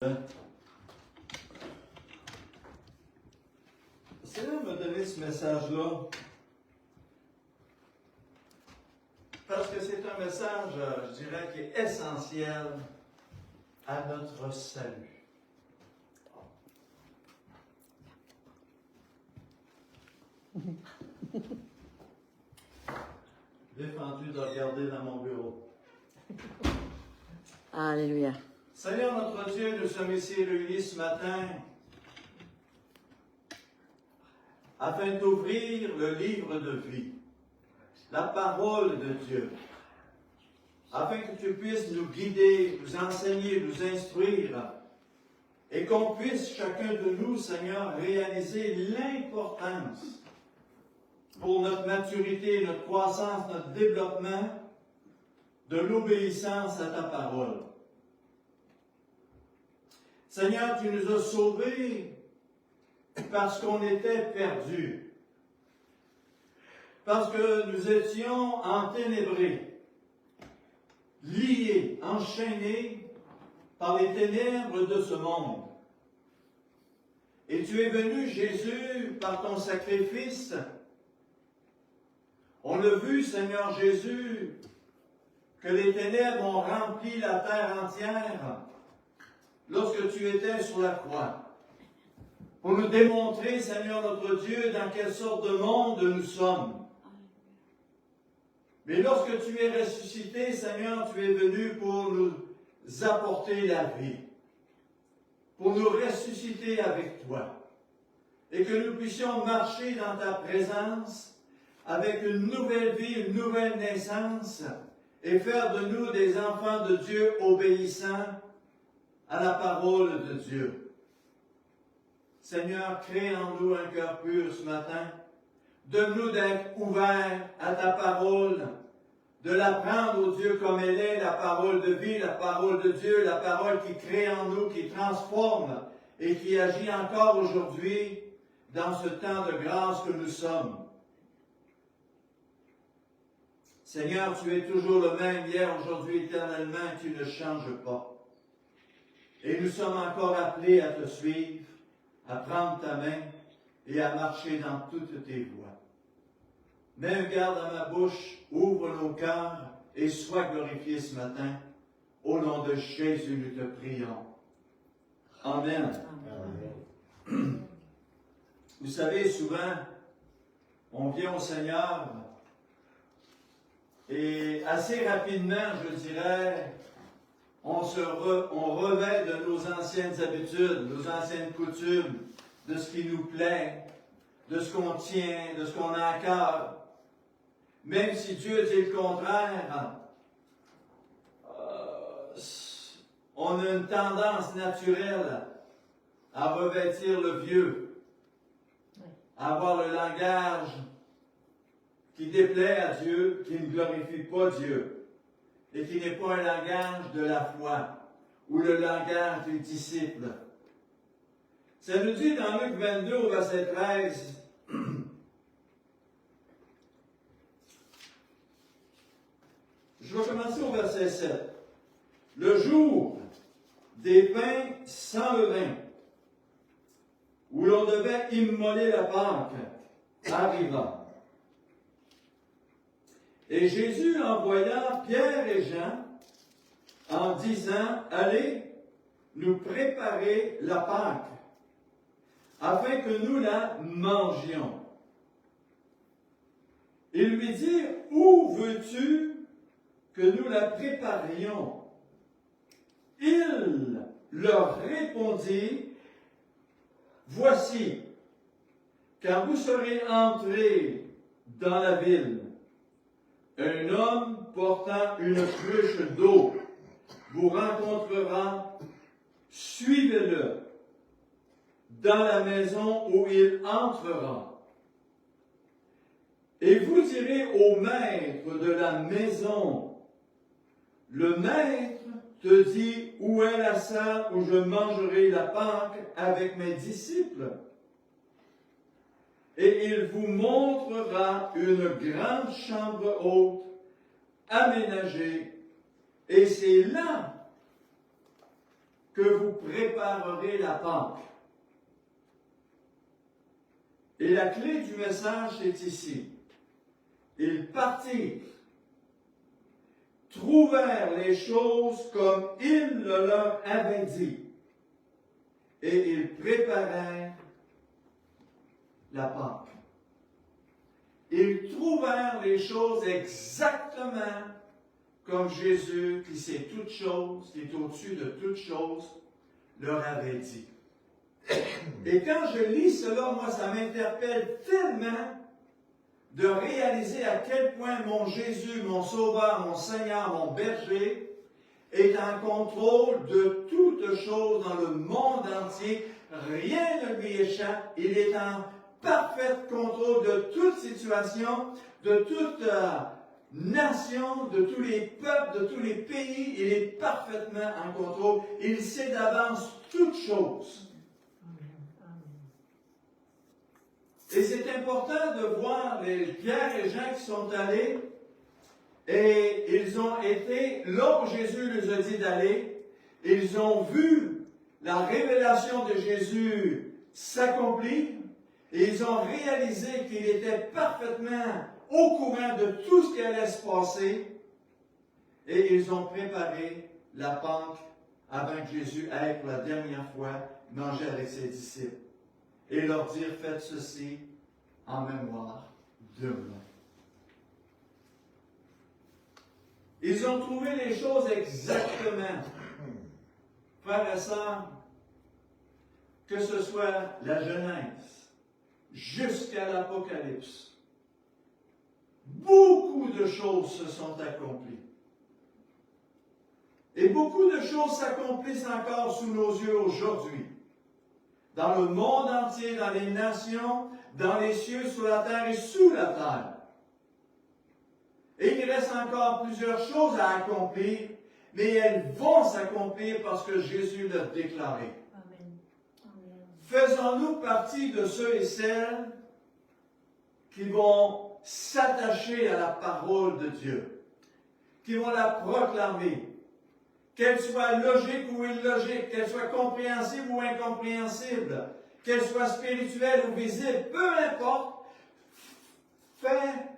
Le Seigneur m'a donné ce message-là parce que c'est un message, je dirais, qui est essentiel à notre salut. Défendu de regarder dans mon bureau. Alléluia. Seigneur notre Dieu, nous sommes ici réunis ce matin afin d'ouvrir le livre de vie, la parole de Dieu, afin que tu puisses nous guider, nous enseigner, nous instruire, et qu'on puisse chacun de nous, Seigneur, réaliser l'importance pour notre maturité, notre croissance, notre développement de l'obéissance à ta parole. Seigneur, tu nous as sauvés parce qu'on était perdus, parce que nous étions enténébrés, liés, enchaînés par les ténèbres de ce monde. Et tu es venu, Jésus, par ton sacrifice. On a vu, Seigneur Jésus, que les ténèbres ont rempli la terre entière lorsque tu étais sur la croix, pour nous démontrer, Seigneur notre Dieu, dans quelle sorte de monde nous sommes. Mais lorsque tu es ressuscité, Seigneur, tu es venu pour nous apporter la vie, pour nous ressusciter avec toi, et que nous puissions marcher dans ta présence avec une nouvelle vie, une nouvelle naissance, et faire de nous des enfants de Dieu obéissants à la parole de Dieu. Seigneur, crée en nous un cœur pur ce matin. Donne-nous d'être ouverts à ta parole, de la prendre, ô Dieu, comme elle est, la parole de vie, la parole de Dieu, la parole qui crée en nous, qui transforme et qui agit encore aujourd'hui dans ce temps de grâce que nous sommes. Seigneur, tu es toujours le même hier, aujourd'hui, éternellement, tu ne changes pas. Et nous sommes encore appelés à te suivre, à prendre ta main et à marcher dans toutes tes voies. Mets un garde à ma bouche, ouvre nos cœurs et sois glorifié ce matin. Au nom de Jésus, nous te prions. Amen. Amen. Vous savez, souvent, on vient au Seigneur et assez rapidement, je dirais, on revêt de nos anciennes habitudes, nos anciennes coutumes, de ce qui nous plaît, de ce qu'on tient, de ce qu'on a à cœur. Même si Dieu dit le contraire, on a une tendance naturelle à revêtir le vieux, à avoir le langage qui déplaît à Dieu, qui ne glorifie pas Dieu, et qui n'est pas un langage de la foi, ou le langage des disciples. Ça nous dit dans Luc 22, au verset 13, je vais commencer au verset 7. Le jour des pains sans levain, où l'on devait immoler la Pâque, arriva. Et Jésus envoya Pierre et Jean en disant, allez nous préparer la Pâque, afin que nous la mangions. Ils lui dirent, où veux-tu que nous la préparions? Il leur répondit, voici, quand vous serez entrés dans la ville, un homme portant une cruche d'eau vous rencontrera, suivez-le dans la maison où il entrera. Et vous direz au maître de la maison, le maître te dit où est la salle où je mangerai la Pâque avec mes disciples. Et il vous montrera une grande chambre haute, aménagée, et c'est là que vous préparerez la Pâque. Et la clé du message est ici. Ils partirent, trouvèrent les choses comme il le leur avait dit, et ils préparèrent la Pâque. Ils trouvèrent les choses exactement comme Jésus, qui sait toutes choses, qui est au-dessus de toutes choses, leur avait dit. Et quand je lis cela, moi, ça m'interpelle tellement de réaliser à quel point mon Jésus, mon Sauveur, mon Seigneur, mon berger, est en contrôle de toutes choses dans le monde entier. Rien ne lui échappe. Il est en parfait contrôle de toute situation, de toute nation, de tous les peuples, de tous les pays. Il est parfaitement en contrôle. Il sait d'avance toutes choses. Et c'est important de voir les Pierre et Jean qui sont allés, et ils ont été là où Jésus les a dit d'aller. Ils ont vu la révélation de Jésus s'accomplir, et ils ont réalisé qu'il était parfaitement au courant de tout ce qui allait se passer, et ils ont préparé la Pâque avant que Jésus aille pour la dernière fois manger avec ses disciples. Et leur dire, faites ceci en mémoire de moi. Ils ont trouvé les choses exactement. Frères et sœurs, que ce soit la Genèse jusqu'à l'Apocalypse, beaucoup de choses se sont accomplies. Et beaucoup de choses s'accomplissent encore sous nos yeux aujourd'hui. Dans le monde entier, dans les nations, dans les cieux, sur la terre et sous la terre. Et il reste encore plusieurs choses à accomplir, mais elles vont s'accomplir parce que Jésus l'a déclaré. Amen. Amen. Faisons-nous partie de ceux et celles qui vont s'attacher à la parole de Dieu, qui vont la proclamer, qu'elle soit logique ou illogique, qu'elle soit compréhensible ou incompréhensible, qu'elle soit spirituelle ou visible, peu importe.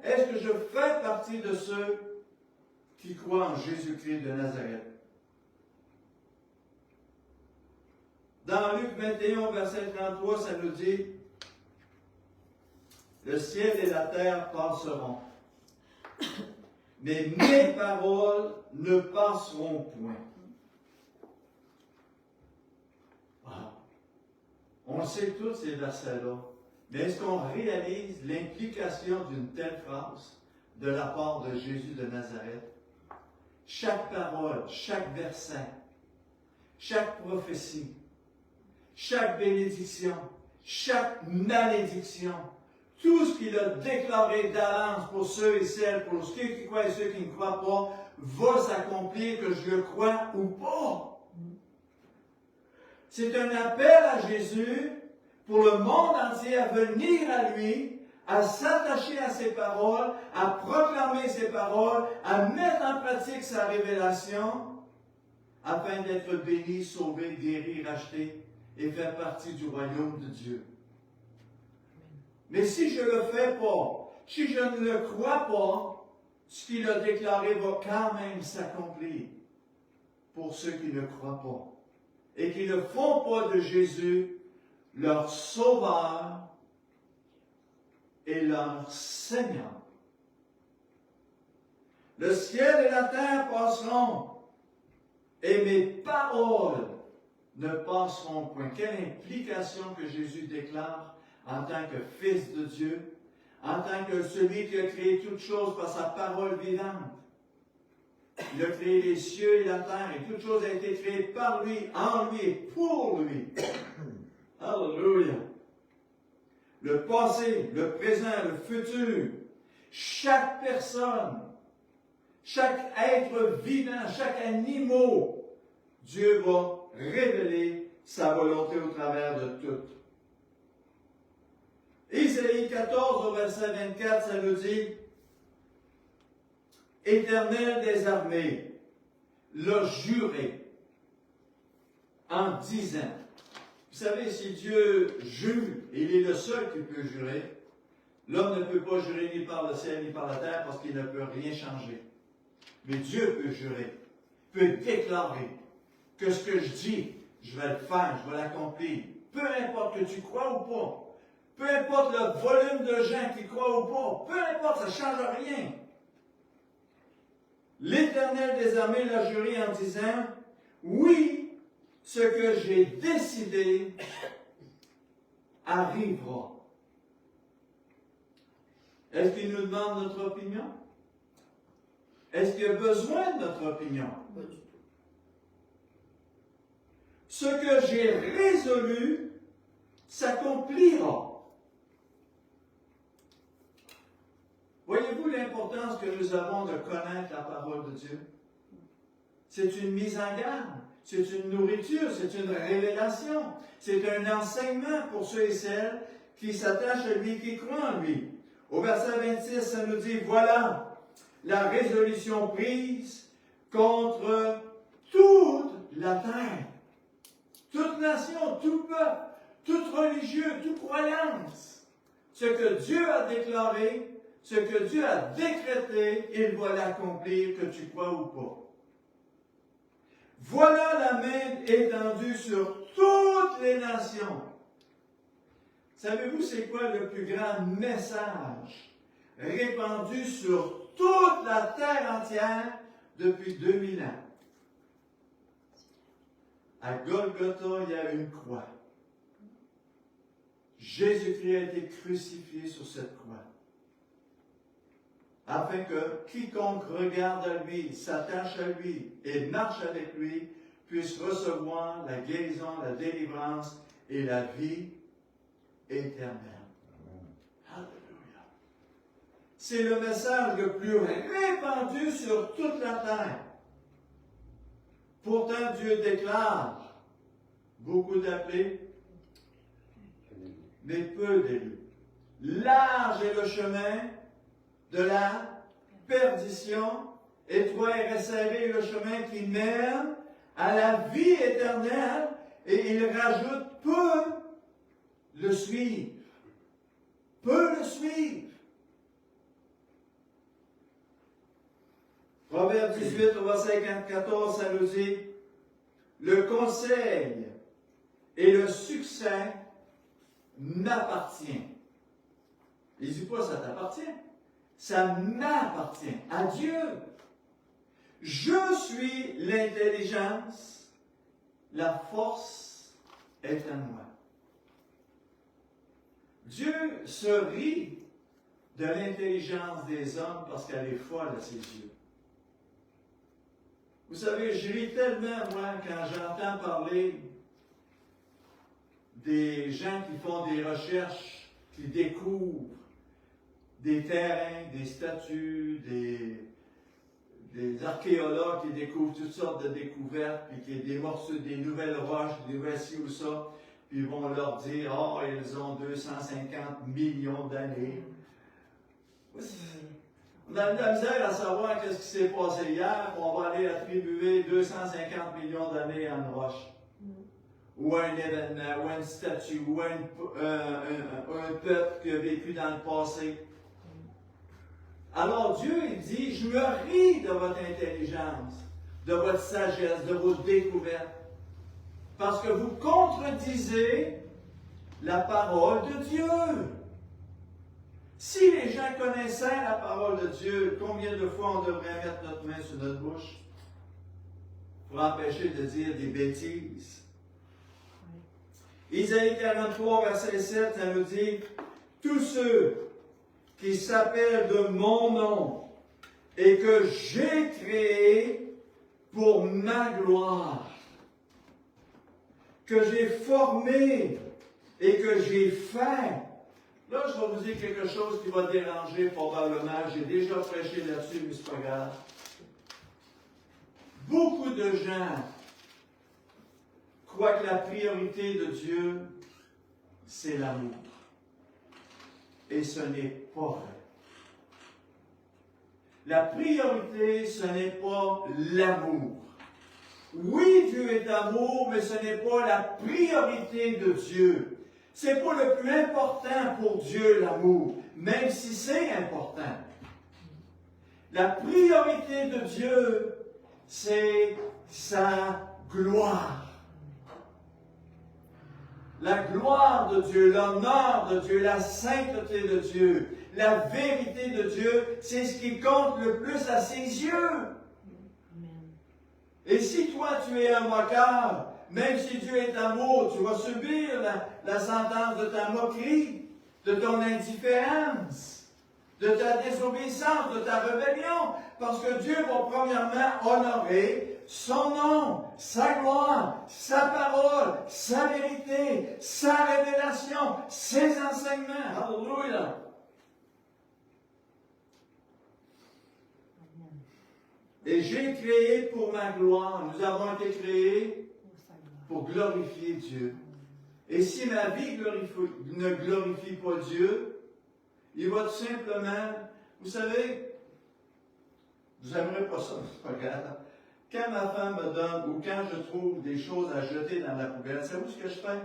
Est-ce que je fais partie de ceux qui croient en Jésus-Christ de Nazareth? Dans Luc 21, verset 33, ça nous dit, « Le ciel et la terre passeront, mais mes paroles ne passeront point. » On sait tous ces versets-là, mais est-ce qu'on réalise l'implication d'une telle phrase de la part de Jésus de Nazareth? Chaque parole, chaque verset, chaque prophétie, chaque bénédiction, chaque malédiction, tout ce qu'il a déclaré d'avance pour ceux et celles, pour ceux qui croient et ceux qui ne croient pas, va s'accomplir, que je le croie ou pas. C'est un appel à Jésus pour le monde entier à venir à lui, à s'attacher à ses paroles, à proclamer ses paroles, à mettre en pratique sa révélation, afin d'être béni, sauvé, guéri, racheté et faire partie du royaume de Dieu. Mais si je ne le fais pas, si je ne le crois pas, ce qu'il a déclaré va quand même s'accomplir pour ceux qui ne croient pas et qui ne font pas de Jésus leur Sauveur et leur Seigneur. Le ciel et la terre passeront, et mes paroles ne passeront point. Quelle implication que Jésus déclare en tant que Fils de Dieu, en tant que celui qui a créé toutes choses par sa parole vivante. Il a créé les cieux et la terre, et toute chose a été créée par lui, en lui et pour lui. Alléluia. Le passé, le présent, le futur, chaque personne, chaque être vivant, chaque animal, Dieu va révéler sa volonté au travers de tout. Isaïe 14, au verset 24, ça nous dit, « Éternel des armées l'a juré en disant. Vous savez, si Dieu jure, et il est le seul qui peut jurer, l'homme ne peut pas jurer ni par le ciel ni par la terre parce qu'il ne peut rien changer. Mais Dieu peut jurer, peut déclarer que ce que je dis, je vais le faire, je vais l'accomplir. Peu importe que tu crois ou pas. Peu importe le volume de gens qui croient ou pas. Peu importe, ça ne change rien. L'Éternel des armées l'a juré en disant, oui, ce que j'ai décidé arrivera. Est-ce qu'il nous demande notre opinion? Est-ce qu'il a besoin de notre opinion? Pas du tout. Ce que j'ai résolu s'accomplira. Voyez-vous l'importance que nous avons de connaître la parole de Dieu? C'est une mise en garde, c'est une nourriture, c'est une révélation, c'est un enseignement pour ceux et celles qui s'attachent à lui, qui croient en lui. Au verset 26, ça nous dit, voilà la résolution prise contre toute la terre. Toute nation, tout peuple, tout religieux, toute croyance. Ce que Dieu a déclaré, ce que Dieu a décrété, il va l'accomplir, que tu crois ou pas. Voilà la main étendue sur toutes les nations. Savez-vous c'est quoi le plus grand message répandu sur toute la terre entière depuis 2000 ans? À Golgotha, il y a une croix. Jésus-Christ a été crucifié sur cette croix. Afin que quiconque regarde à lui, s'attache à lui et marche avec lui, puisse recevoir la guérison, la délivrance et la vie éternelle. Alléluia. C'est le message le plus répandu sur toute la terre. Pourtant, Dieu déclare beaucoup d'appelés, mais peu d'élus. Large est le chemin de la perdition, étroit et resserré est le chemin qui mène à la vie éternelle, et il rajoute peu le suivre. Peu le suivre. Proverbe 18, au verset 14, ça nous dit, le conseil et le succès m'appartient. Il ne dit pas ça t'appartient. Ça m'appartient à Dieu. Je suis l'intelligence, la force est à moi. Dieu se rit de l'intelligence des hommes parce qu'elle est folle à ses yeux. Vous savez, je ris tellement, moi, quand j'entends parler des gens qui font des recherches, qui découvrent des terrains, des statues, des archéologues qui découvrent toutes sortes de découvertes, puis qui des morceaux, des nouvelles roches, des nouvelles ci ou ça, puis ils vont leur dire, oh, ils ont 250 millions d'années. On a de la misère à savoir qu'est-ce qui s'est passé hier, puis on va aller attribuer 250 millions d'années à une roche. Ou à un événement, ou à une statue, ou à un peuple qui a vécu dans le passé. Alors Dieu, il dit, je me ris de votre intelligence, de votre sagesse, de vos découvertes, parce que vous contredisez la parole de Dieu. Si les gens connaissaient la parole de Dieu, combien de fois on devrait mettre notre main sur notre bouche pour empêcher de dire des bêtises? Isaïe 43, verset 7, ça nous dit, tous ceux qui s'appellent de mon nom et que j'ai créé pour ma gloire, que j'ai formé et que j'ai fait. Là, je vais vous dire quelque chose qui va déranger probablement. J'ai déjà prêché là-dessus, mais c'est pas grave. Beaucoup de gens croient que la priorité de Dieu, c'est l'amour. Et ce n'est pas vrai. La priorité, ce n'est pas l'amour. Oui, Dieu est amour, mais ce n'est pas la priorité de Dieu. C'est pas le plus important pour Dieu, l'amour, même si c'est important. La priorité de Dieu, c'est sa gloire. La gloire de Dieu, l'honneur de Dieu, la sainteté de Dieu, la vérité de Dieu, c'est ce qui compte le plus à ses yeux. Et si toi tu es un moqueur, même si Dieu est amour, tu vas subir la sentence de ta moquerie, de ton indifférence, de ta désobéissance, de ta rébellion, parce que Dieu va premièrement honorer son nom, sa gloire, sa parole, sa vérité, sa révélation, ses enseignements. Alléluia! Et j'ai créé pour ma gloire. Nous avons été créés pour glorifier Dieu. Et si ma vie ne glorifie pas Dieu, il va tout simplement, vous savez, vous n'aimerez pas ça, c'est pas grave. Quand ma femme me donne, ou quand je trouve des choses à jeter dans la poubelle, savez-vous ce que je fais?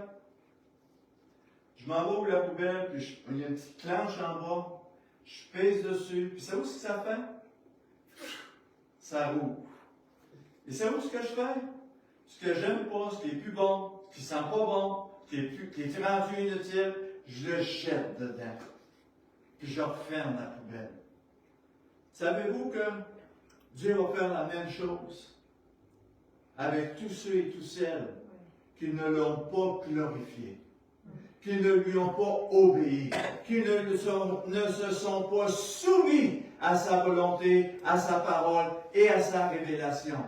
Je m'en vais où la poubelle, puis il y a une petite planche en bas, je pèse dessus, puis savez-vous ce que ça fait? Ça roule. Et savez-vous ce que je fais? Ce que j'aime pas, ce qui est plus bon, ce qui sent pas bon, qui est rendu inutile, je le jette dedans. Puis je referme la poubelle. Savez-vous que Dieu va faire la même chose avec tous ceux et toutes celles qui ne l'ont pas glorifié, qui ne lui ont pas obéi, qui ne se sont pas soumis à sa volonté, à sa parole et à sa révélation.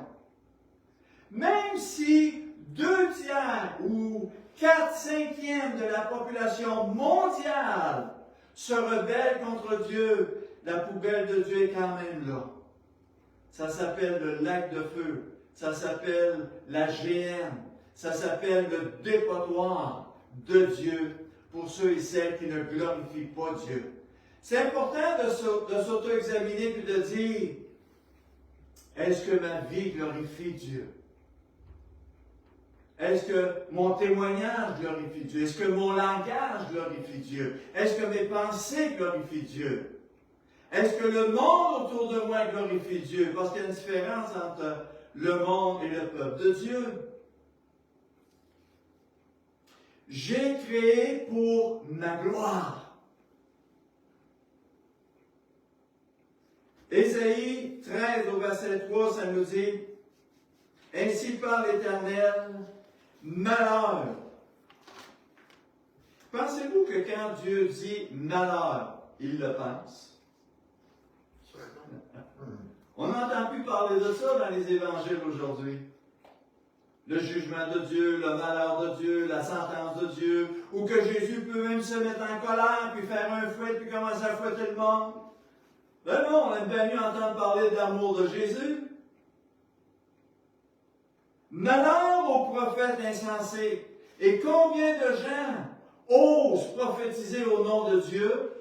Même si 2/3 ou 4/5 de la population mondiale se rebelle contre Dieu, la poubelle de Dieu est quand même là. Ça s'appelle le lac de feu, ça s'appelle la géhenne, ça s'appelle le dépotoir de Dieu pour ceux et celles qui ne glorifient pas Dieu. C'est important de s'auto-examiner et de dire, est-ce que ma vie glorifie Dieu? Est-ce que mon témoignage glorifie Dieu? Est-ce que mon langage glorifie Dieu? Est-ce que mes pensées glorifient Dieu? Est-ce que le monde autour de moi glorifie Dieu? Parce qu'il y a une différence entre le monde et le peuple de Dieu. J'ai créé pour ma gloire. Ésaïe 13 au verset 3, ça nous dit, « Ainsi parle l'Éternel, malheur. » Pensez-vous que quand Dieu dit malheur, il le pense? On n'entend plus parler de ça dans les évangiles aujourd'hui. Le jugement de Dieu, le malheur de Dieu, la sentence de Dieu, ou que Jésus peut même se mettre en colère, puis faire un fouet, puis commencer à fouetter le monde. Ben non, on aime bien mieux entendre parler de l'amour de Jésus. Malheur aux prophètes insensés. Et combien de gens osent prophétiser au nom de Dieu,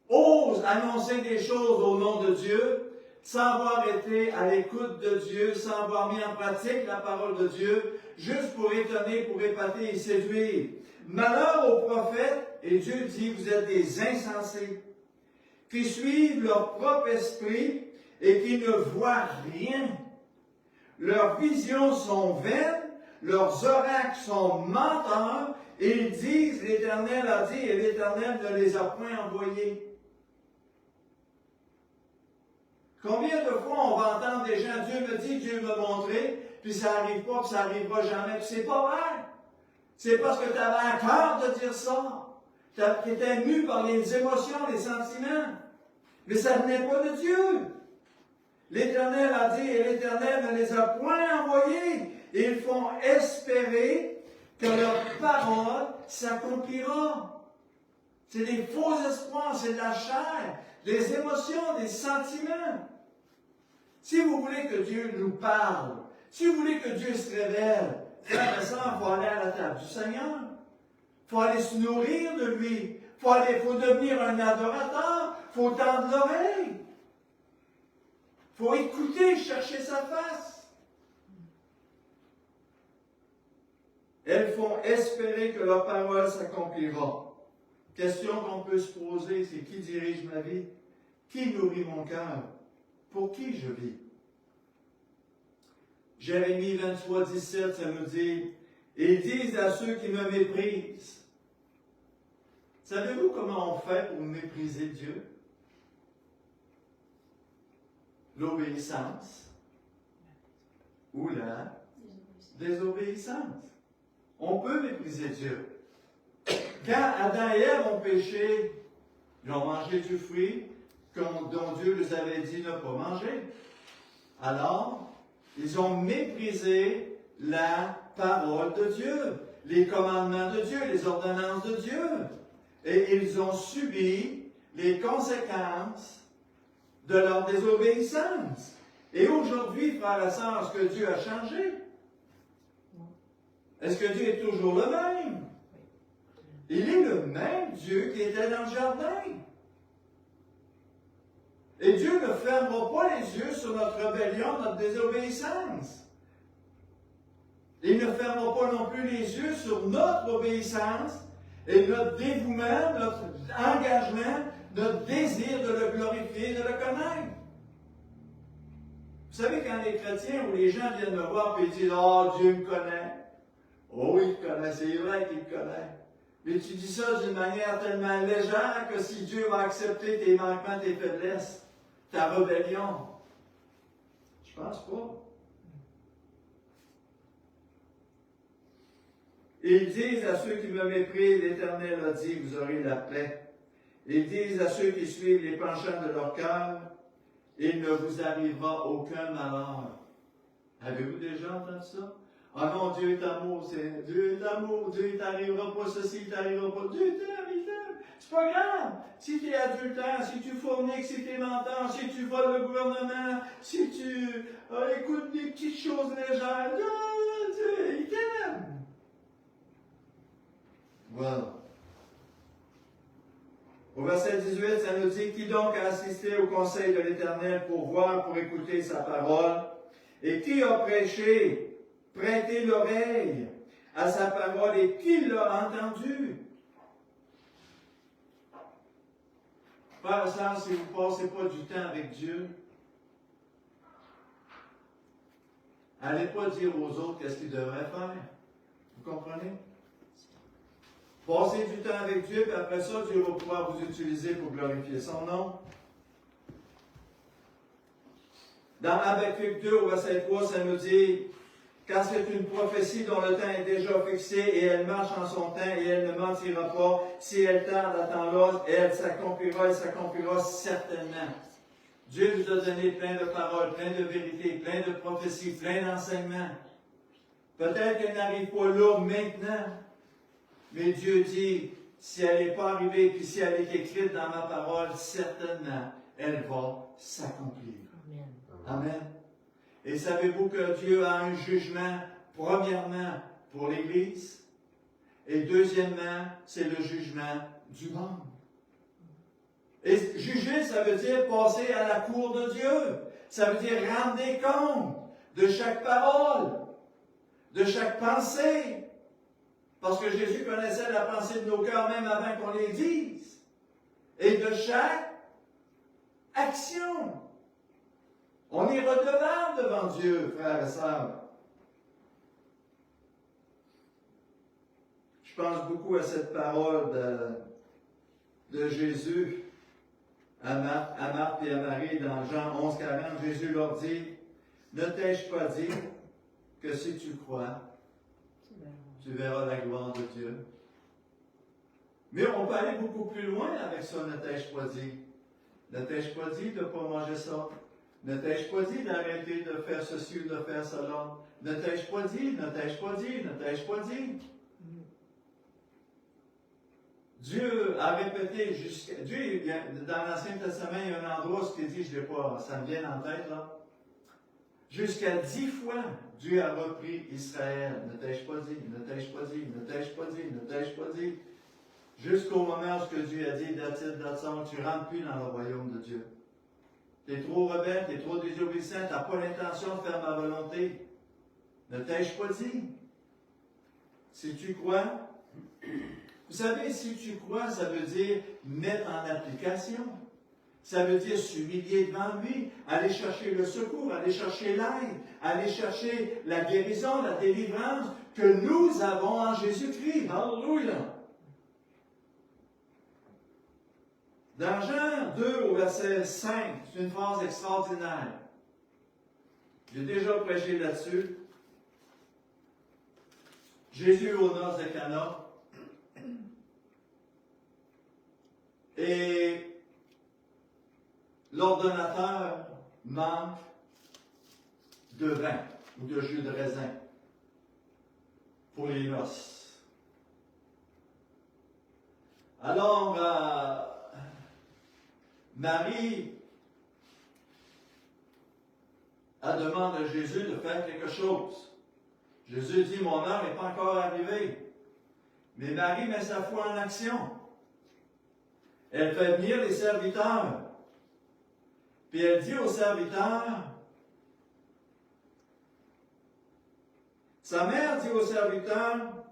osent annoncer des choses au nom de Dieu, sans avoir été à l'écoute de Dieu, sans avoir mis en pratique la parole de Dieu, juste pour étonner, pour épater et séduire. Malheur aux prophètes, et Dieu dit, vous êtes des insensés, qui suivent leur propre esprit et qui ne voient rien. Leurs visions sont vaines, leurs oracles sont menteurs, et ils disent, l'Éternel a dit, et l'Éternel ne les a point envoyés. Combien de fois on va entendre des gens, Dieu me dit, Dieu m'a montré, puis ça n'arrive pas, puis ça n'arrivera jamais, puis c'est pas vrai. C'est parce que tu avais à cœur de dire ça. Tu étais mu par les émotions, les sentiments. Mais ça ne venait pas de Dieu. L'Éternel a dit, et l'Éternel ne les a point envoyés. Et ils font espérer que leur parole s'accomplira. C'est des faux espoirs, c'est de la chair, des émotions, des sentiments. Si vous voulez que Dieu nous parle, si vous voulez que Dieu se révèle, frère et sœur, il faut aller à la table du Seigneur. Il faut aller se nourrir de lui. Il faut devenir un adorateur. Il faut tendre l'oreille. Il faut écouter, chercher sa face. Elles font espérer que leur parole s'accomplira. Question qu'on peut se poser, c'est qui dirige ma vie? Qui nourrit mon cœur? Pour qui je vis? Jérémie 23, 17, ça nous dit, « Ils disent à ceux qui me méprisent. » Savez-vous comment on fait pour mépriser Dieu? L'obéissance ou la désobéissance. On peut mépriser Dieu. Quand Adam et Ève ont péché, ils ont mangé du fruit dont Dieu les avait dit de ne pas manger. Alors, ils ont méprisé la parole de Dieu, les commandements de Dieu, les ordonnances de Dieu. Et ils ont subi les conséquences de leur désobéissance. Et aujourd'hui, frères et sœurs, est-ce que Dieu a changé? Est-ce que Dieu est toujours le même? Il est le même Dieu qui était dans le jardin. Et Dieu ne fermera pas les yeux sur notre rébellion, notre désobéissance. Il ne fermera pas non plus les yeux sur notre obéissance et notre dévouement, notre engagement, notre désir de le glorifier, de le connaître. Vous savez, quand les chrétiens ou les gens viennent me voir et disent « Oh, Dieu me connaît. » Oh, il te connaît, c'est vrai qu'il te connaît. Mais tu dis ça d'une manière tellement légère que si Dieu va accepter tes manquements, tes faiblesses, ta rébellion, je pense pas. Ils disent à ceux qui me méprisent, l'Éternel a dit, vous aurez la paix. Ils disent à ceux qui suivent les penchants de leur cœur, il ne vous arrivera aucun malheur. Avez-vous déjà entendu ça? Ah non, Dieu est amour, Dieu est amour, Dieu ne t'arrivera pas ceci, il ne t'arrivera pas. Dieu t'aime, il t'aime. C'est pas grave. Si tu es adultère, si tu forniques, si tu es menteur, si tu voles le gouvernement, si tu écoutes des petites choses légères, Dieu, il t'aime. Voilà. Au verset 18, ça nous dit, qui donc a assisté au conseil de l'Éternel pour voir, pour écouter sa parole, et qui a prêché, prêté l'oreille à sa parole, et qui l'a entendu? Frères et sœurs, si vous ne passez pas du temps avec Dieu, n'allez pas dire aux autres qu'est-ce qu'ils devraient faire. Vous comprenez? Passez du temps avec Dieu, puis après ça, Dieu va pouvoir vous utiliser pour glorifier son nom. Dans Habakkuk 2, au verset 3, ça nous dit, « Car c'est une prophétie dont le temps est déjà fixé, et elle marche en son temps, et elle ne mentira pas. Si elle tarde, attends-la, et elle s'accomplira certainement. » Dieu nous a donné plein de paroles, plein de vérités, plein de prophéties, plein d'enseignements. Peut-être qu'elle n'arrive pas là maintenant, mais Dieu dit, si elle n'est pas arrivée, puis si elle est écrite dans ma parole, certainement, elle va s'accomplir. Amen. Amen. Et savez-vous que Dieu a un jugement, premièrement, pour l'Église, et deuxièmement, c'est le jugement du monde. Et juger, ça veut dire passer à la cour de Dieu. Ça veut dire rendre des comptes de chaque parole, de chaque pensée. Parce que Jésus connaissait la pensée de nos cœurs même avant qu'on les dise. Et de chaque action. On est redevable devant Dieu, frères et sœurs. Je pense beaucoup à cette parole de Jésus à Marthe et à Marie dans Jean 11, 40. Jésus leur dit, « Ne t'ai-je pas dit que si tu crois, tu verras la gloire de Dieu. » Mais on peut aller beaucoup plus loin avec ça, ne t'ai-je pas dit. Ne t'ai-je pas dit de ne pas manger ça? Ne t'ai-je pas dit d'arrêter de faire ceci ou de faire cela? Ne t'ai-je pas dit, ne t'ai-je pas dit, ne t'ai-je pas dit? Dieu a répété jusqu'à... Dieu, dans l'Ancien Testament, il y a un endroit où il dit, je ne l'ai pas, ça me vient en tête là. Jusqu'à 10 fois, Dieu a repris Israël. Ne t'ai-je pas dit, ne t'ai-je pas dit, ne t'ai-je pas dit, ne t'ai-je pas dit. Jusqu'au moment où Dieu a dit, tu ne rentres plus dans le royaume de Dieu. Tu es trop rebelle, tu es trop désobéissant, tu n'as pas l'intention de faire ma volonté. Ne t'ai-je pas dit? Si tu crois, vous savez, si tu crois, ça veut dire mettre en application. Ça veut dire s'humilier devant lui, aller chercher le secours, aller chercher l'aide, aller chercher la guérison, la délivrance que nous avons en Jésus-Christ. Alléluia! Dans Jean 2 au verset 5, c'est une phrase extraordinaire. J'ai déjà prêché là-dessus. Jésus aux noces de Cana. Et l'ordonnateur manque de vin ou de jus de raisin pour les noces. Alors, Marie demande à Jésus de faire quelque chose. Jésus dit, mon heure n'est pas encore arrivée. Mais Marie met sa foi en action. Elle fait venir les serviteurs. Puis elle dit aux serviteurs, sa mère dit aux serviteurs,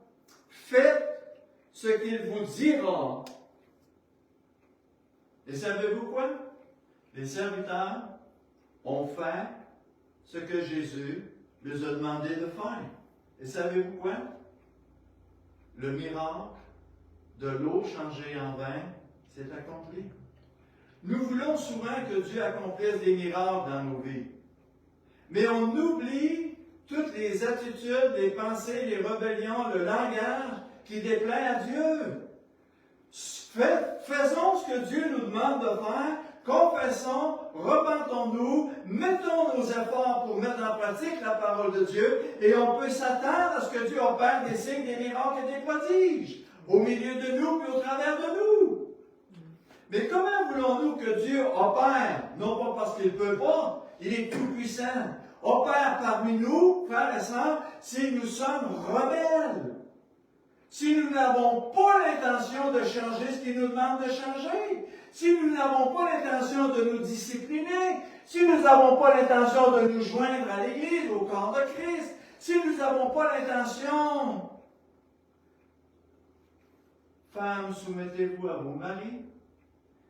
faites ce qu'il vous dira. Et savez-vous quoi? Les serviteurs ont fait ce que Jésus les a demandé de faire. Et savez-vous quoi? Le miracle de l'eau changée en vin s'est accompli. Nous voulons souvent que Dieu accomplisse des miracles dans nos vies. Mais on oublie toutes les attitudes, les pensées, les rébellions, le langage qui déplaît à Dieu. Faisons ce que Dieu nous demande de faire, confessons, repentons-nous, mettons nos efforts pour mettre en pratique la parole de Dieu, et on peut s'attendre à ce que Dieu opère des signes, des miracles et des prodiges au milieu de nous et au travers de nous. Mais comment voulons-nous que Dieu opère, non pas parce qu'il ne peut pas, il est tout-puissant, opère parmi nous, frères et sœurs, si nous sommes rebelles? Si nous n'avons pas l'intention de changer ce qu'il nous demande de changer, si nous n'avons pas l'intention de nous discipliner, si nous n'avons pas l'intention de nous joindre à l'Église, au corps de Christ, si nous n'avons pas l'intention, femmes, soumettez-vous à vos maris.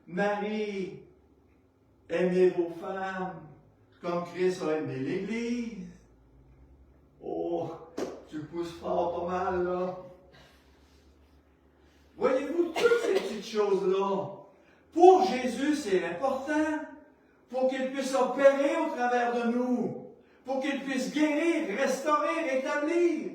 Marie, aimez vos femmes comme Christ a aimé l'Église. Oh, tu pousses fort pas mal là. Voyez-vous, toutes ces petites choses-là, pour Jésus, c'est important, pour qu'il puisse opérer au travers de nous, pour qu'il puisse guérir, restaurer, rétablir.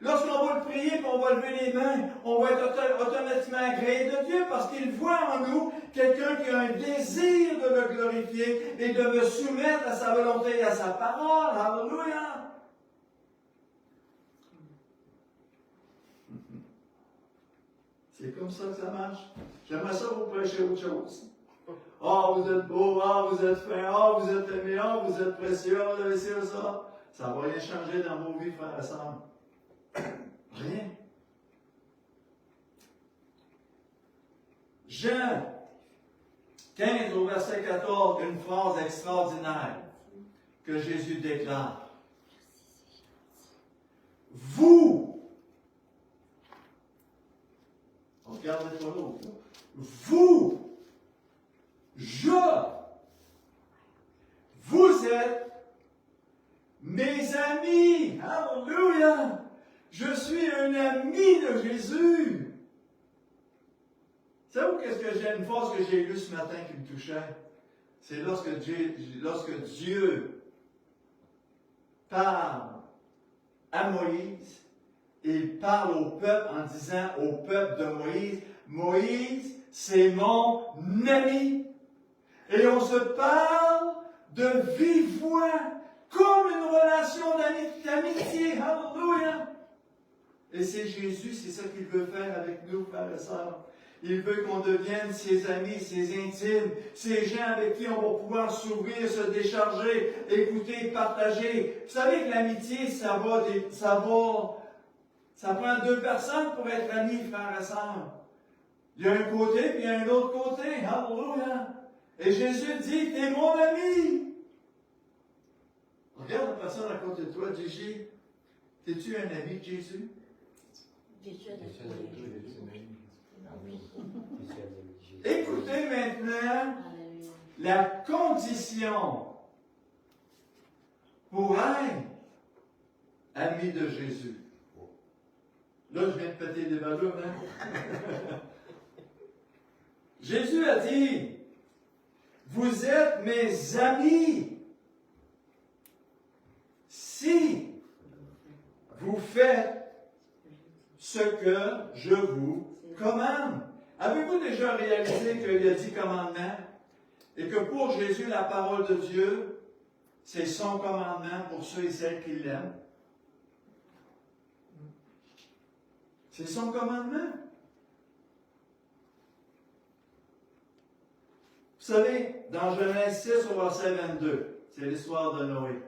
Lorsqu'on va le prier et on va lever les mains, on va être automatiquement agréé de Dieu parce qu'il voit en nous quelqu'un qui a un désir de le glorifier et de me soumettre à sa volonté et à sa parole. Alléluia! C'est comme ça que ça marche. J'aimerais ça vous prêcher autre chose. Oh, vous êtes beau, oh, vous êtes fin, oh, vous êtes aimé, oh, vous êtes précieux, oh, vous avez ça. Ça ne va rien changer dans vos vies, frères et sœurs. Rien. Jean 15 au verset 14, une phrase extraordinaire que Jésus déclare. Vous, regardez pas l'autre, vous, vous êtes mes amis. Alléluia! Je suis un ami de Jésus. Savez-vous qu'est-ce que j'ai, une phrase que j'ai lue ce matin qui me touchait? C'est lorsque Dieu parle à Moïse, il parle au peuple en disant au peuple de Moïse, Moïse, c'est mon ami. Et on se parle de vive voix, comme une relation d'amitié. Alléluia! Et c'est Jésus, c'est ça qu'il veut faire avec nous, frères et sœurs. Il veut qu'on devienne ses amis, ses intimes, ces gens avec qui on va pouvoir s'ouvrir, se décharger, écouter, partager. Vous savez que l'amitié, ça prend deux personnes pour être amis, frères et sœurs. Il y a un côté, puis il y a un autre côté. Alléluia! Et Jésus dit, t'es mon ami. Regarde la personne à côté de toi, dis, t'es-tu un ami de Jésus? Écoutez maintenant la condition pour être ami de Jésus. Là, je viens de péter des ballons, hein? Jésus a dit, vous êtes mes amis si vous faites ce que je vous commande. Avez-vous déjà réalisé qu'il y a 10 commandements et que pour Jésus, la parole de Dieu, c'est son commandement pour ceux et celles qui l'aiment? C'est son commandement. Vous savez, dans Genèse 6 au verset 22, c'est l'histoire de Noé.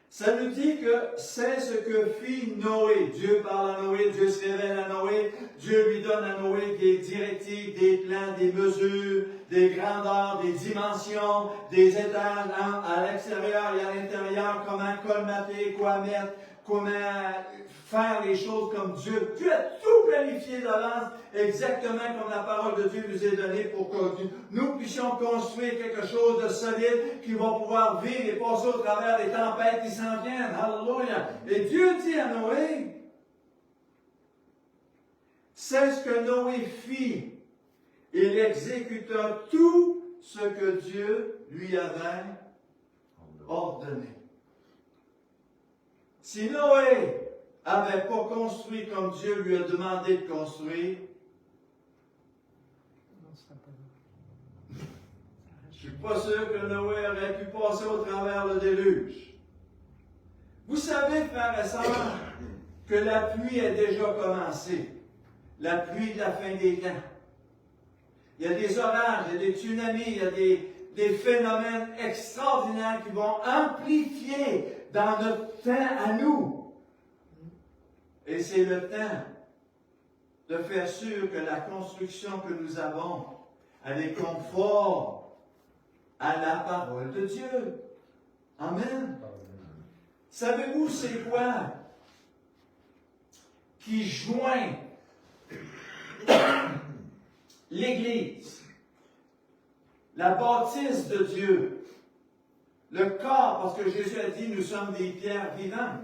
Ça nous dit que c'est ce que fit Noé. Dieu parle à Noé, Dieu se révèle à Noé, Dieu lui donne à Noé des directives, des plans, des mesures, des grandeurs, des dimensions, des étages à l'extérieur et à l'intérieur, comment colmater, quoi mettre, comment faire les choses comme Dieu. Dieu a tout planifié d'avance, exactement comme la parole de Dieu nous est donnée pour que nous puissions construire quelque chose de solide qui va pouvoir vivre et passer au travers des tempêtes qui s'en viennent. Alléluia! Et Dieu dit à Noé, c'est ce que Noé fit. Il exécuta tout ce que Dieu lui avait ordonné. Si Noé n'avait pas construit comme Dieu lui a demandé de construire, je ne suis pas sûr que Noé aurait pu passer au travers le déluge. Vous savez, frères et sœurs, que la pluie a déjà commencé. La pluie de la fin des temps. Il y a des orages, il y a des tsunamis, il y a des phénomènes extraordinaires qui vont amplifier dans notre temps à nous. Et c'est le temps de faire sûr que la construction que nous avons, elle est conforme à la parole de Dieu. Amen. Savez-vous c'est quoi qui joint l'Église, la bâtisse de Dieu, le corps, parce que Jésus a dit nous sommes des pierres vivantes.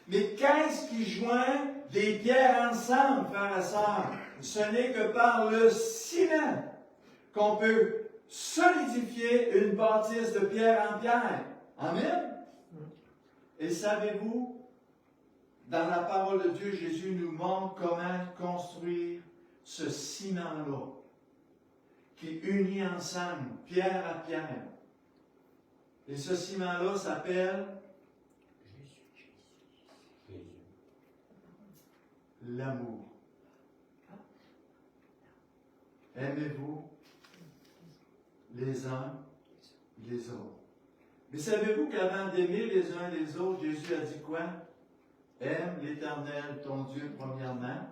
Mais qu'est-ce qui joint des pierres ensemble, frères et sœurs? Ce n'est que par le ciment qu'on peut solidifier une bâtisse de pierre en pierre. Amen? Et savez-vous, dans la parole de Dieu, Jésus nous montre comment construire ce ciment-là, qui unit ensemble, pierre à pierre. Et ce ciment-là s'appelle l'amour. Aimez-vous les uns les autres. Mais savez-vous qu'avant d'aimer les uns les autres, Jésus a dit quoi? Aime l'Éternel, ton Dieu, premièrement,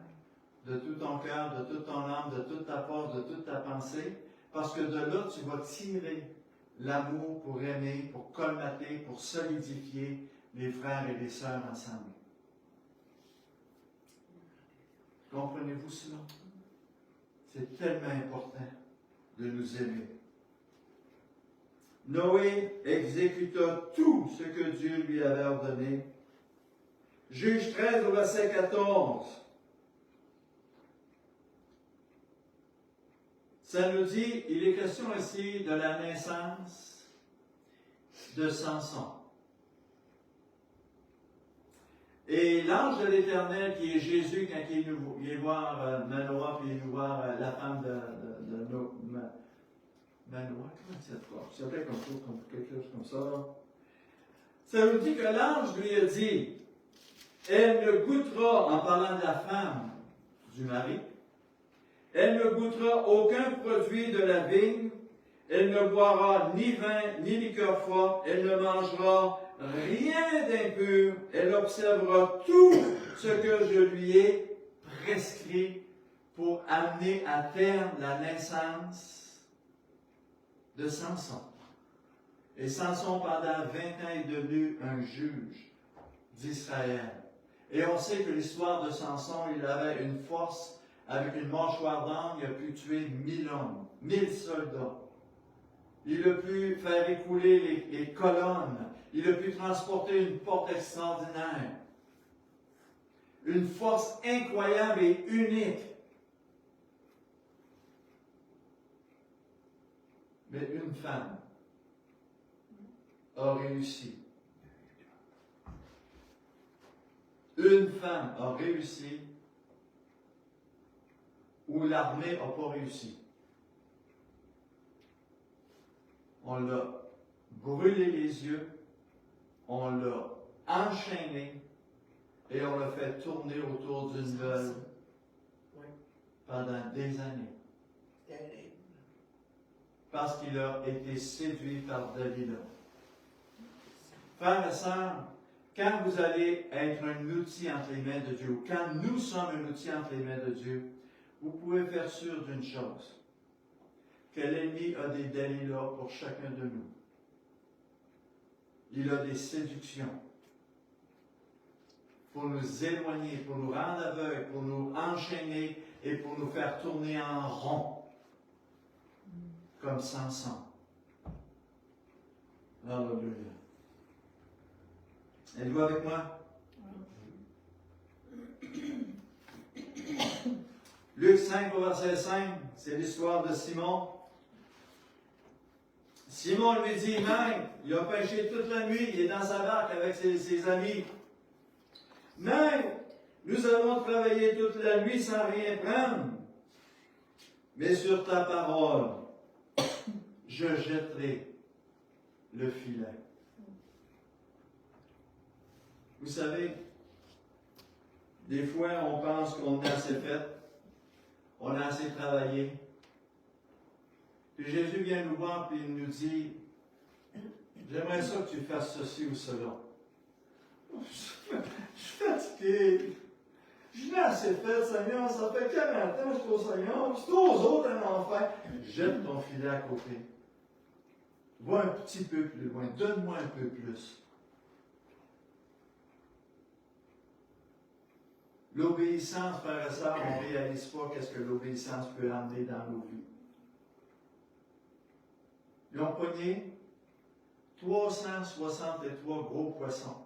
de tout ton cœur, de toute ton âme, de toute ta force, de toute ta pensée, parce que de là, tu vas tirer l'amour pour aimer, pour colmater, pour solidifier les frères et les sœurs ensemble. Comprenez-vous cela? C'est tellement important de nous aimer. Noé exécuta tout ce que Dieu lui avait ordonné. Juge 13 au verset 14. Ça nous dit, il est question ici de la naissance de Samson. Et l'ange de l'Éternel, qui est Jésus, quand il est voir Manoah, puis il est voir la femme de Manoah, comment c'est ça? Ça s'appelle quelque chose comme ça. Ça nous dit que l'ange lui a dit, elle ne goûtera, en parlant de la femme du mari, elle ne goûtera aucun produit de la vigne, elle ne boira ni vin, ni liqueur forte, elle ne mangera rien d'impur, elle observera tout ce que je lui ai prescrit pour amener à terme la naissance de Samson. Et Samson, pendant 20 ans, est devenu un juge d'Israël. Et on sait que l'histoire de Samson, il avait une force avec une mâchoire d'âne, il a pu tuer 1000 hommes, 1000 soldats. Il a pu faire écouler les colonnes. Il a pu transporter une porte extraordinaire. Une force incroyable et unique. Mais une femme a réussi. Une femme a réussi où l'armée n'a pas réussi. On l'a brûlé les yeux, on l'a enchaîné et on l'a fait tourner autour d'une veuve pendant des années. Parce qu'il a été séduit par Dalila. Frères et sœurs, quand vous allez être un outil entre les mains de Dieu, ou quand nous sommes un outil entre les mains de Dieu, vous pouvez faire sûr d'une chose, que l'ennemi a des Dalila pour chacun de nous. Il a des séductions pour nous éloigner, pour nous rendre aveugles, pour nous enchaîner et pour nous faire tourner en rond, comme Samson. Alléluia. Êtes-vous avec moi? Luc 5, verset 5, c'est l'histoire de Simon. Simon lui dit, Maître, il a pêché toute la nuit, il est dans sa barque avec ses amis. Maître, nous avons travaillé toute la nuit sans rien prendre. Mais sur ta parole, je jetterai le filet. Vous savez, des fois, on pense qu'on a assez fait, on a assez travaillé. Puis Jésus vient nous voir et il nous dit, j'aimerais ça que tu fasses ceci ou cela. Je suis fatigué. Je n'ai assez fait, Seigneur. Ça fait 40 ans que je suis au Seigneur. C'est aux autres un enfer. Jette ton filet à côté. Va un petit peu plus loin. Donne-moi un peu plus. L'obéissance, frères et sœurs, on ne réalise pas qu'est-ce que l'obéissance peut amener dans nos vies. Ils ont pogné 363 gros poissons.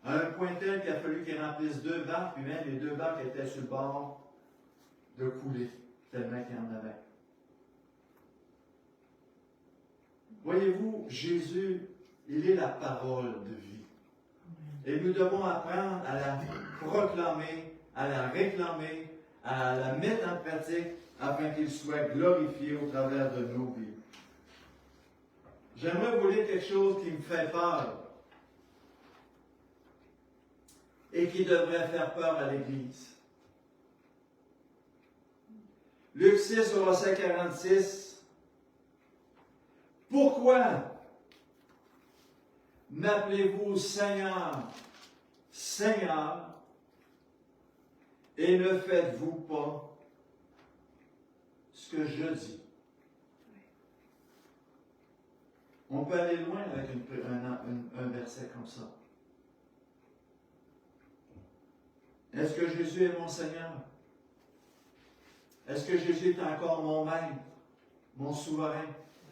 À un point tel qu'il a fallu qu'ils remplissent 2 barques, puis même les 2 barques étaient sur le bord de couler, tellement qu'il y en avait. Voyez-vous, Jésus, il est la parole de vie. Et nous devons apprendre à la proclamer, à la réclamer, à la mettre en pratique, afin qu'il soit glorifié au travers de nos vies. J'aimerais vous lire quelque chose qui me fait peur et qui devrait faire peur à l'Église. Luc 6, au verset 46. Pourquoi m'appelez-vous Seigneur, Seigneur, et ne faites-vous pas ce que je dis? On peut aller loin avec un verset comme ça. Est-ce que Jésus est mon Seigneur? Est-ce que Jésus est encore mon maître, mon souverain?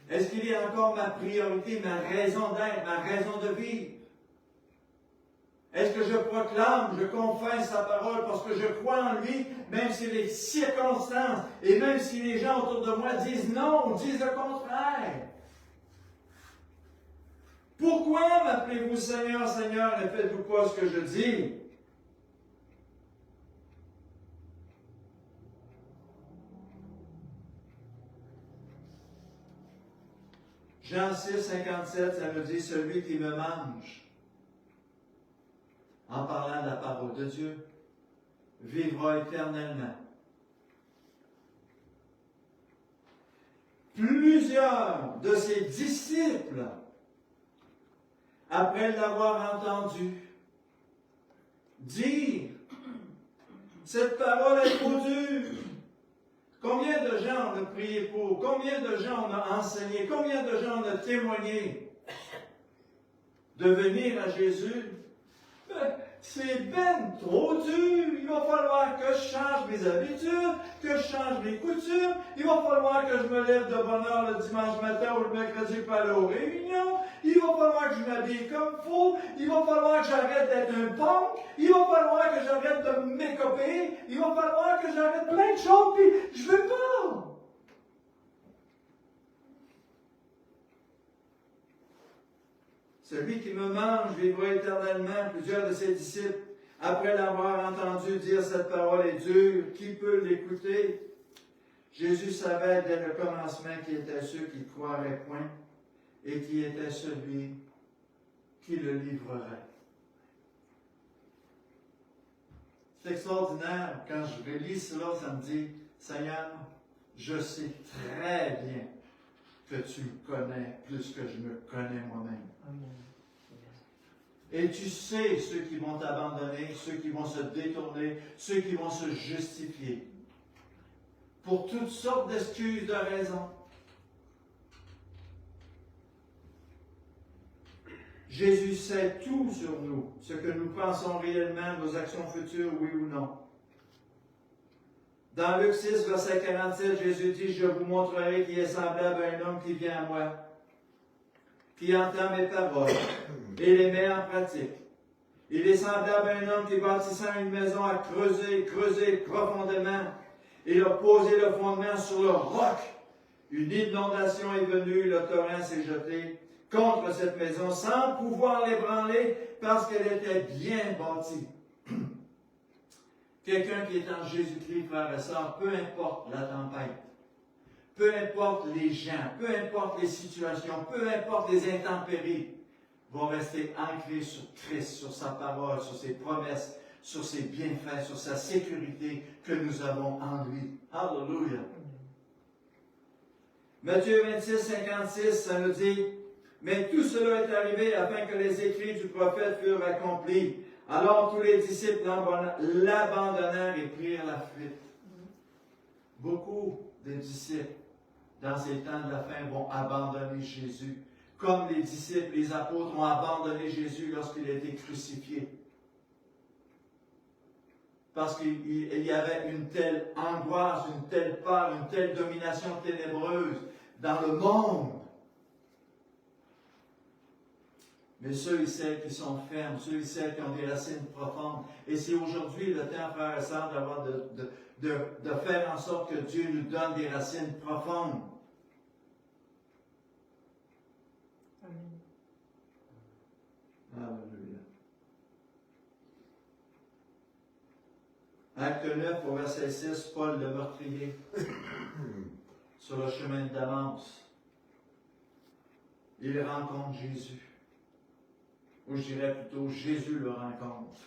Est-ce qu'il est encore ma priorité, ma raison d'être, ma raison de vivre? Est-ce que je proclame, je confesse sa parole parce que je crois en lui, même si les circonstances et même si les gens autour de moi disent non, disent le contraire? Pourquoi m'appelez-vous Seigneur, Seigneur, ne faites-vous pas ce que je dis? Jean 6, 57, ça nous dit, celui qui me mange, en parlant de la parole de Dieu, vivra éternellement. Plusieurs de ses disciples, après l'avoir entendu, dire, cette parole est trop dure. Combien de gens on a prié pour? Combien de gens on a enseigné? Combien de gens on a témoigné de venir à Jésus? c'est ben trop dur. Il va falloir que je change mes habitudes, que je change mes coutumes. Il va falloir que je me lève de bonne heure le dimanche matin ou le mercredi pour aller aux réunions. Il va falloir que je m'habille comme il faut. Il va falloir que j'arrête d'être un punk. Il va falloir que j'arrête de m'écoper. Il va falloir que j'arrête plein de choses. Puis je veux pas. Celui qui me mange vivra éternellement. Plusieurs de ses disciples, après l'avoir entendu dire cette parole est dure, qui peut l'écouter? Jésus savait dès le commencement qui étaient ceux qui ne croiraient point et qui était celui qui le livrerait. C'est extraordinaire. Quand je relis cela, ça me dit, Seigneur, je sais très bien que tu me connais plus que je me connais moi-même. Et tu sais ceux qui vont t'abandonner, ceux qui vont se détourner, ceux qui vont se justifier. Pour toutes sortes d'excuses, de raisons. Jésus sait tout sur nous, ce que nous pensons réellement, nos actions futures, oui ou non. Dans Luc 6, verset 47, Jésus dit, « Je vous montrerai qui est semblable à un homme qui vient à moi, qui entend mes paroles et les met en pratique. Il est semblable à un homme qui, bâtissant une maison, a creusé profondément. Il a posé le fondement sur le roc. Une inondation est venue, le torrent s'est jeté contre cette maison sans pouvoir l'ébranler parce qu'elle était bien bâtie. » Quelqu'un qui est en Jésus-Christ, frère et sœur, peu importe la tempête, peu importe les gens, peu importe les situations, peu importe les intempéries, vont rester ancrés sur Christ, sur sa parole, sur ses promesses, sur ses bienfaits, sur sa sécurité que nous avons en lui. Alléluia. Matthieu 26, 56, ça nous dit, « Mais tout cela est arrivé afin que les écrits du prophète furent accomplis. Alors tous les disciples l'abandonnèrent et prirent la fuite. » Beaucoup de disciples, dans ces temps de la fin, vont abandonner Jésus, comme les disciples, les apôtres ont abandonné Jésus lorsqu'il a été crucifié. Parce qu'il y avait une telle angoisse, une telle peur, une telle domination ténébreuse dans le monde. Mais ceux et celles qui sont fermes, ceux et celles qui ont des racines profondes, et c'est aujourd'hui le temps, frères et sœurs, de faire en sorte que Dieu nous donne des racines profondes. Amen. Alléluia. Acte 9, au verset 6, Paul le meurtrier, sur le chemin de Damas, il rencontre Jésus. Ou je dirais plutôt, Jésus le rencontre.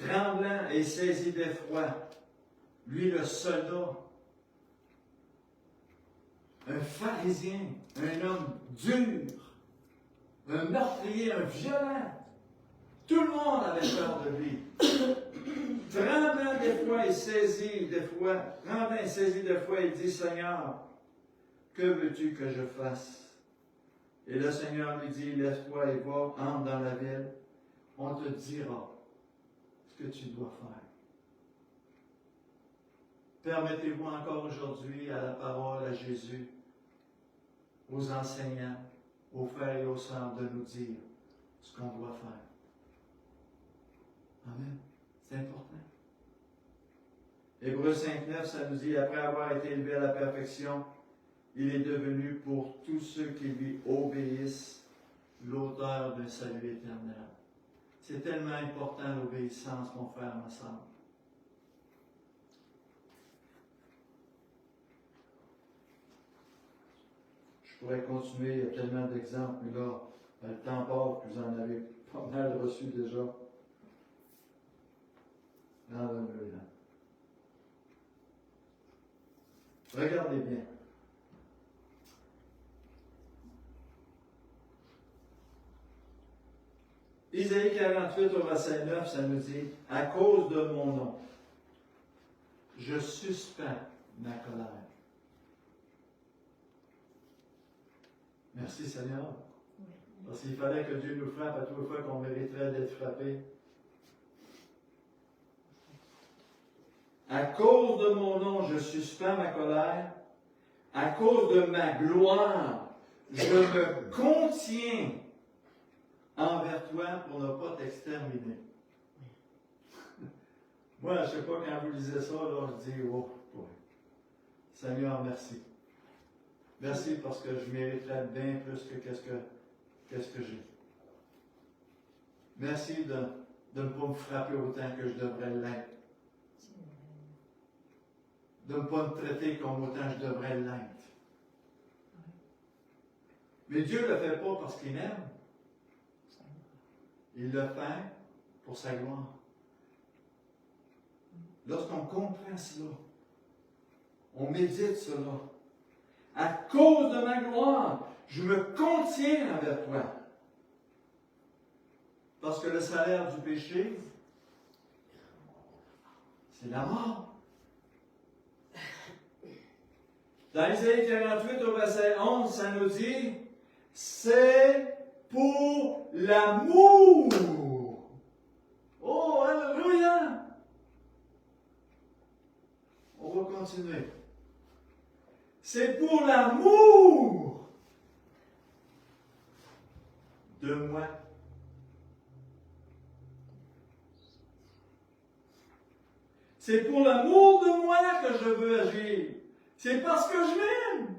Tremblant et saisi d'effroi, lui le soldat, un pharisien, un homme dur, un meurtrier, un violent. Tout le monde avait peur de lui. Tremblant d'effroi et saisi d'effroi, il dit, Seigneur, que veux-tu que je fasse? Et le Seigneur lui dit, lève-toi et va, entre dans la ville, on te dira ce que tu dois faire. Permettez-vous encore aujourd'hui à la parole, à Jésus, aux enseignants, aux frères et aux sœurs de nous dire ce qu'on doit faire. Amen. C'est important. Hébreux 5.9, ça nous dit, après avoir été élevé à la perfection, il est devenu pour tous ceux qui lui obéissent l'auteur d'un salut éternel. C'est tellement important l'obéissance, mon frère, ma sœur. Je pourrais continuer, il y a tellement d'exemples, mais là, le temps passe, vous en avez pas mal reçu déjà. Alléluia. Regardez bien. Isaïe 48 au verset 9, ça nous dit, « À cause de mon nom, je suspends ma colère. » Merci Seigneur. Parce qu'il fallait que Dieu nous frappe à toutes les fois qu'on mériterait d'être frappé. À cause de mon nom, je suspends ma colère. À cause de ma gloire, je me contiens envers toi pour ne pas t'exterminer. Moi, je ne sais pas, quand vous lisez ça, là, je dis, oh, ouais. Seigneur, merci. Merci parce que je mériterais bien plus que qu'est-ce que j'ai. Merci de ne pas me frapper autant que je devrais l'être. De ne pas me traiter comme autant je devrais l'être. Mais Dieu ne le fait pas parce qu'il m'aime. Il le fait pour sa gloire. Lorsqu'on comprend cela, on médite cela. À cause de ma gloire, je me contiens envers toi. Parce que le salaire du péché, c'est la mort. Dans Isaïe 48 au verset 11, ça nous dit, c'est pour l'amour. Oh, alléluia! On va continuer. C'est pour l'amour de moi. C'est pour l'amour de moi que je veux agir. C'est parce que je m'aime.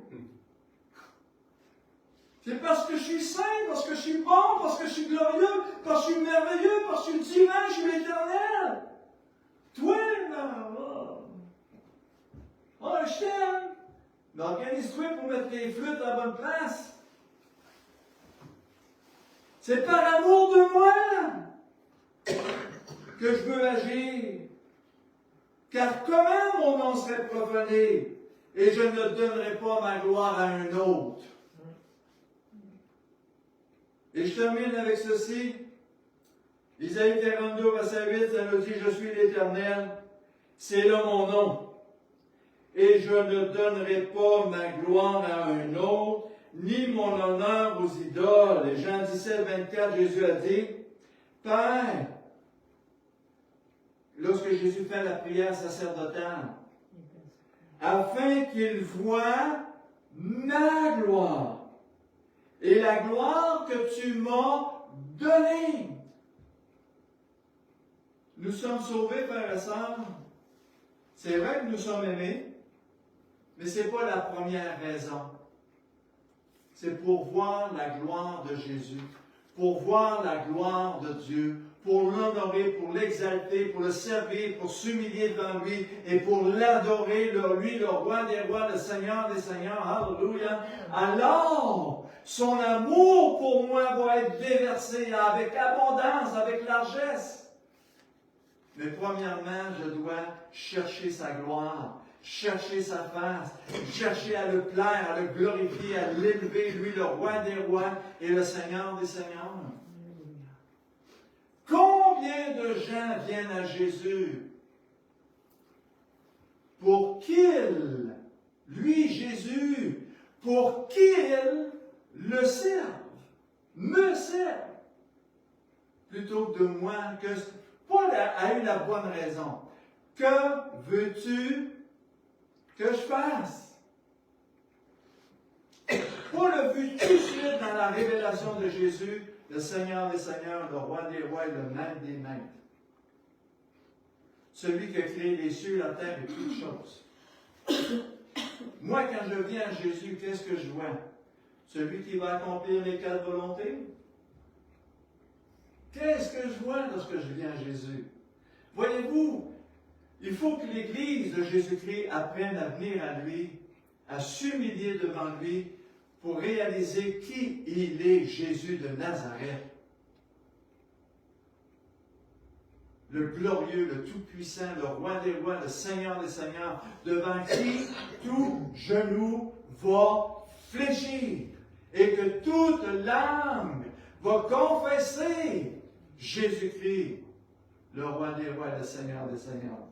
C'est parce que je suis saint, parce que je suis bon, parce que je suis glorieux, parce que je suis merveilleux, parce que je suis divin, je suis éternel. Toi, oh, je t'aime. Mais organise-toi pour mettre tes flûtes à la bonne place. C'est par amour de moi que je veux agir. Car comment mon nom serait profané et je ne donnerai pas ma gloire à un autre. Et je termine avec ceci. Isaïe 42, verset 8, ça nous dit, je suis l'Éternel, c'est là mon nom. Et je ne donnerai pas ma gloire à un autre, ni mon honneur aux idoles. Et Jean 17, 24, Jésus a dit, Père, lorsque Jésus fait la prière sacerdotale, afin qu'il voie ma gloire et la gloire que tu m'as donnée. Nous sommes sauvés, frères et sœurs. C'est vrai que nous sommes aimés, mais ce n'est pas la première raison. C'est pour voir la gloire de Jésus, pour voir la gloire de Dieu, pour l'honorer, pour l'exalter, pour le servir, pour s'humilier devant lui et pour l'adorer, lui, le roi des rois, le Seigneur des seigneurs. Alléluia. Alors, son amour pour moi va être déversé avec abondance, avec largesse. Mais premièrement, je dois chercher sa gloire, chercher sa face, chercher à le plaire, à le glorifier, à l'élever, lui, le roi des rois et le Seigneur des seigneurs. Combien de gens viennent à Jésus pour qu'il, lui Jésus, pour qu'il le serve, me serve, plutôt que de moi, que Paul a eu la bonne raison. Que veux-tu que je fasse? Paul a vu tout de suite dans la révélation de Jésus, le Seigneur des seigneurs, le roi des rois et le maître des maîtres. Celui qui a créé les cieux, la terre et toutes choses. Moi, quand je viens à Jésus, qu'est-ce que je vois? Celui qui va accomplir les quatre volontés? Qu'est-ce que je vois lorsque je viens à Jésus? Voyez-vous, il faut que l'Église de Jésus-Christ apprenne à venir à lui, à s'humilier devant lui, pour réaliser qui il est, Jésus de Nazareth. Le glorieux, le tout-puissant, le roi des rois, le Seigneur des seigneurs, devant qui tout genou va fléchir et que toute langue va confesser Jésus-Christ, le roi des rois, le Seigneur des seigneurs.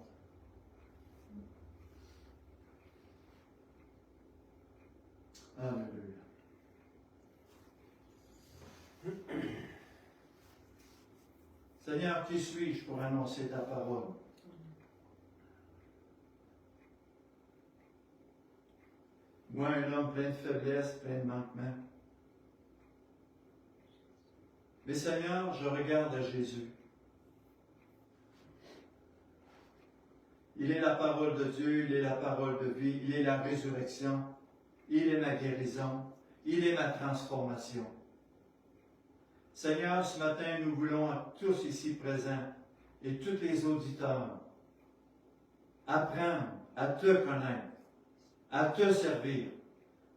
Alléluia. Seigneur, qui suis-je pour annoncer ta parole? Moi, un homme plein de faiblesses, plein de manquements. Mais Seigneur, je regarde à Jésus. Il est la parole de Dieu, il est la parole de vie, il est la résurrection, il est ma guérison, il est ma transformation. Seigneur, ce matin, nous voulons à tous ici présents et tous les auditeurs apprendre à te connaître, à te servir,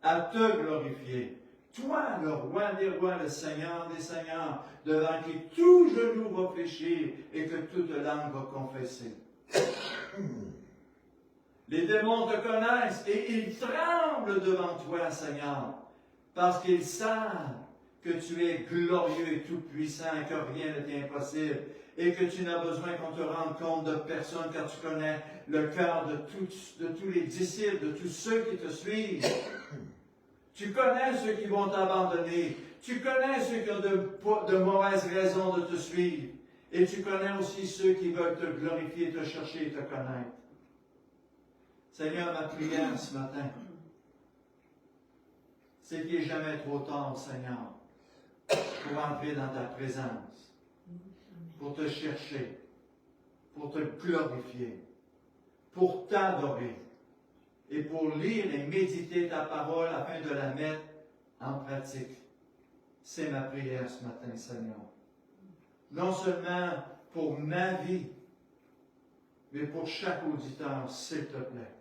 à te glorifier. Toi, le roi des rois, le Seigneur des seigneurs, devant qui tout genou va fléchir et que toute langue va confesser. Les démons te connaissent et ils tremblent devant toi, Seigneur, parce qu'ils savent que tu es glorieux et tout-puissant et que rien ne t'est impossible et que tu n'as besoin qu'on te rende compte de personne car tu connais le cœur de tous les disciples, de tous ceux qui te suivent. Tu connais ceux qui vont t'abandonner. Tu connais ceux qui ont de mauvaises raisons de te suivre. Et tu connais aussi ceux qui veulent te glorifier, te chercher et te connaître. Seigneur, ma prière ce matin, c'est qu'il n'est jamais trop tard, Seigneur, pour entrer dans ta présence, pour te chercher, pour te glorifier, pour t'adorer et pour lire et méditer ta parole afin de la mettre en pratique. C'est ma prière ce matin, Seigneur. Non seulement pour ma vie, mais pour chaque auditeur, s'il te plaît.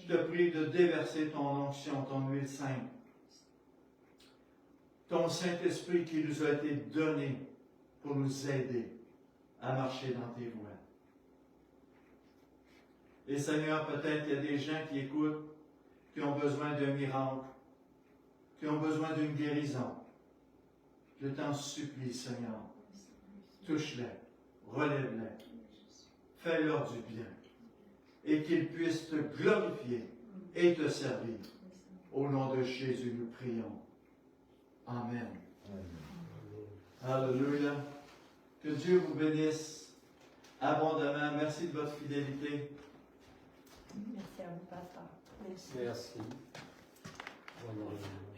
Je te prie de déverser ton onction, ton huile sainte, ton Saint-Esprit qui nous a été donné pour nous aider à marcher dans tes voies. Et Seigneur, peut-être qu'il y a des gens qui écoutent, qui ont besoin d'un miracle, qui ont besoin d'une guérison. Je t'en supplie, Seigneur, touche-les, relève-les, fais-leur du bien, et qu'ils puissent te glorifier et te servir. Au nom de Jésus, nous prions. Amen. Alléluia. Que Dieu vous bénisse abondamment. Merci de votre fidélité. Merci à vous, pasteur. Merci. Bonne journée.